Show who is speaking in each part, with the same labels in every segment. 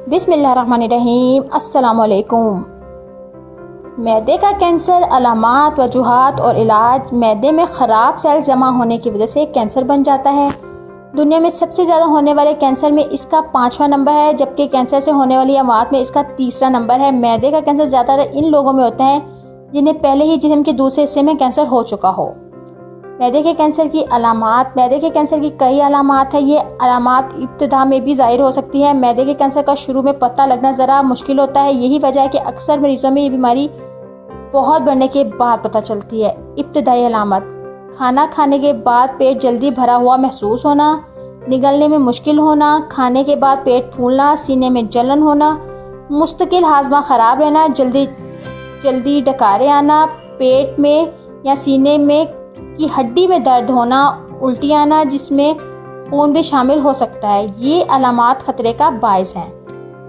Speaker 1: बिस्मिल्लाहिर्रहमानिर्रहीम। अस्सलामुअलैकुम। मैदे का कैंसर, अलामात, वजूहात और इलाज। मैदे में ख़राब सेल्स जमा होने की वजह से कैंसर बन जाता है। दुनिया में सबसे ज़्यादा होने वाले कैंसर में इसका 5वां नंबर है, जबकि कैंसर से होने वाली अमवात में इसका 3रा नंबर है। मैदे का कैंसर ज़्यादातर इन लोगों में होता है जिन्हें पहले ही जिस्म के दूसरे हिस्से में कैंसर हो चुका हो। मैदे के कैंसर की अलामात। मैदे के कैंसर की कई अलामात हैं। ये अलामात इब्तिदा में भी ज़ाहिर हो सकती है। मैदे के कैंसर का शुरू में पता लगना ज़रा मुश्किल होता है। यही वजह है कि अक्सर मरीजों में ये बीमारी बहुत बढ़ने के बाद पता चलती है। इब्तिदाई अलामत: खाना खाने के बाद पेट जल्दी भरा हुआ महसूस होना, निगलने में मुश्किल होना, खाने के बाद पेट फूलना, सीने में जलन होना, मुस्तकिल हाजमा ख़राब रहना, जल्दी डकारे आना, पेट में या सीने में की हड्डी में दर्द होना, उल्टी आना जिसमें खून भी शामिल हो सकता है। ये अलामात खतरे का बायस हैं।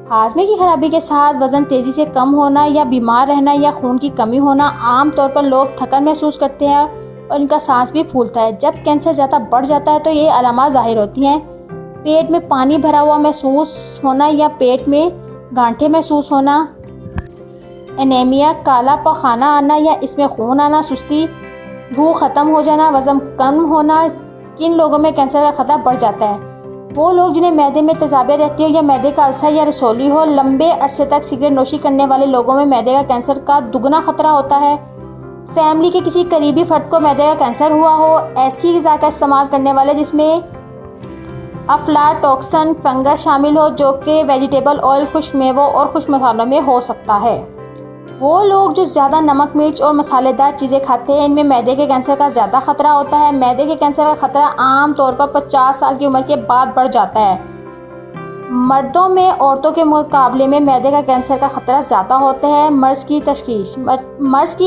Speaker 1: हाजमे की खराबी के साथ वज़न तेज़ी से कम होना या बीमार रहना या खून की कमी होना। आम तौर पर लोग थकन महसूस करते हैं और इनका सांस भी फूलता है। जब कैंसर ज़्यादा बढ़ जाता है तो ये अलामात ज़ाहिर होती हैं। पेट में पानी भरा हुआ महसूस होना या पेट में गांठें महसूस होना, एनीमिया, काला पखाना आना या इसमें खून आना, सुस्ती, भूख ख़त्म हो जाना, वज़न कम होना। किन लोगों में कैंसर का खतरा बढ़ जाता है? वो लोग जिन्हें मैदे में तेज़ाबियत रहती हो या मैदे का अल्सर या रसौली हो। लंबे अरसे तक सिगरेट नोशी करने वाले लोगों में मैदे का कैंसर का दुगना खतरा होता है। फैमिली के किसी करीबी फर्द को मैदे का कैंसर हुआ हो। ऐसी ग़िज़ा का इस्तेमाल करने वाले जिसमें अफ्लाटॉक्सिन फंगस शामिल हो, जो कि वेजिटेबल ऑयल, खुश्क मेवों और खुश्क मसालों में हो सकता है। वो लोग जो ज़्यादा नमक, मिर्च और मसालेदार चीज़ें खाते हैं, इनमें मैदे के कैंसर का ज़्यादा खतरा होता है। मैदे के कैंसर का खतरा आम तौर पर 50 साल की उम्र के बाद बढ़ जाता है। मर्दों में औरतों के मुकाबले में मैदे का कैंसर का खतरा ज़्यादा होता है। मर्ज़ की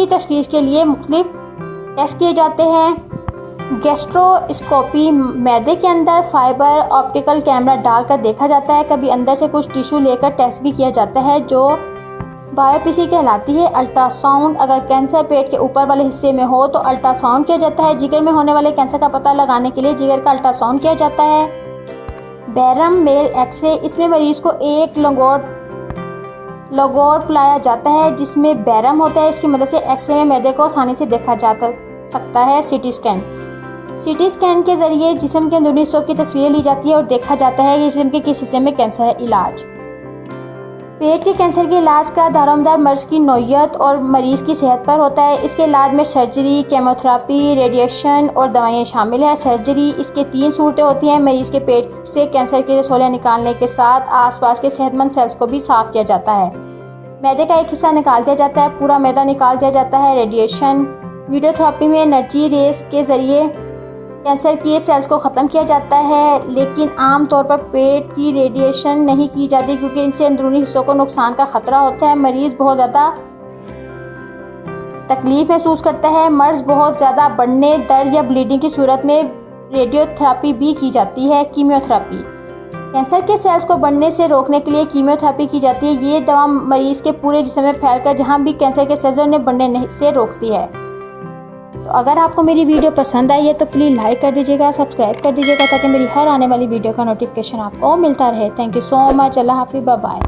Speaker 1: तशख़ीस के लिए मुख्तलिफ टेस्ट किए जाते हैं। गैस्ट्रोस्कोपी: मैदे के अंदर फाइबर ऑप्टिकल कैमरा डालकर देखा जाता है। कभी अंदर से कुछ टिश्यू लेकर टेस्ट भी किया जाता है जो बायोप्सी कहलाती है। अल्ट्रासाउंड: अगर कैंसर पेट के ऊपर वाले हिस्से में हो तो अल्ट्रासाउंड किया जाता है। जिगर में होने वाले कैंसर का पता लगाने के लिए जिगर का अल्ट्रासाउंड किया जाता है। बैरम मेल एक्सरे: इसमें मरीज को एक लगोट पिलाया जाता है जिसमें बैरम होता है। इसकी मदद से एक्सरे में मैदे को आसानी से देखा जा सकता है। सीटी स्कैन के जरिए जिस्म के अंदरूनी हिस्सों की तस्वीरें ली जाती है और देखा जाता है कि जिस्म के किस हिस्से में कैंसर है। इलाज: पेट के कैंसर के इलाज का दारोमदार मर्ज़ की नौइयत और मरीज़ की सेहत पर होता है। इसके इलाज में सर्जरी, केमोथेरेपी, रेडिएशन और दवाएं शामिल हैं। सर्जरी: इसके 3 सूरतें होती हैं। मरीज़ के पेट से कैंसर की रसौलियाँ निकालने के साथ आसपास के सेहतमंद सेल्स को भी साफ़ किया जाता है। मैदे का एक हिस्सा निकाल दिया जाता है, पूरा मैदा निकाल दिया जाता है। रेडिएशन: वीडियोथेरेपी में एनर्जी रेस के ज़रिए कैंसर के सेल्स को ख़त्म किया जाता है, लेकिन आम तौर पर पेट की रेडिएशन नहीं की जाती क्योंकि इनसे अंदरूनी हिस्सों को नुकसान का खतरा होता है। मरीज़ बहुत ज़्यादा तकलीफ महसूस करता है। मर्ज़ बहुत ज़्यादा बढ़ने, दर्द या ब्लीडिंग की सूरत में रेडियोथेरेपी भी की जाती है। कीमोथेरेपी: कैंसर के सेल्स को बढ़ने से रोकने के लिए कीमोथेरेपी की जाती है। ये दवा मरीज़ के पूरे जिस्म में फैलकर जहाँ भी कैंसर के सेल्स उन्हें बढ़ने से रोकती है। तो अगर आपको मेरी वीडियो पसंद आई है तो प्लीज़ लाइक कर दीजिएगा, सब्सक्राइब कर दीजिएगा ताकि मेरी हर आने वाली वीडियो का नोटिफिकेशन आपको मिलता रहे। Thank you so much. अल्लाह हाफिज़, बाय बाय।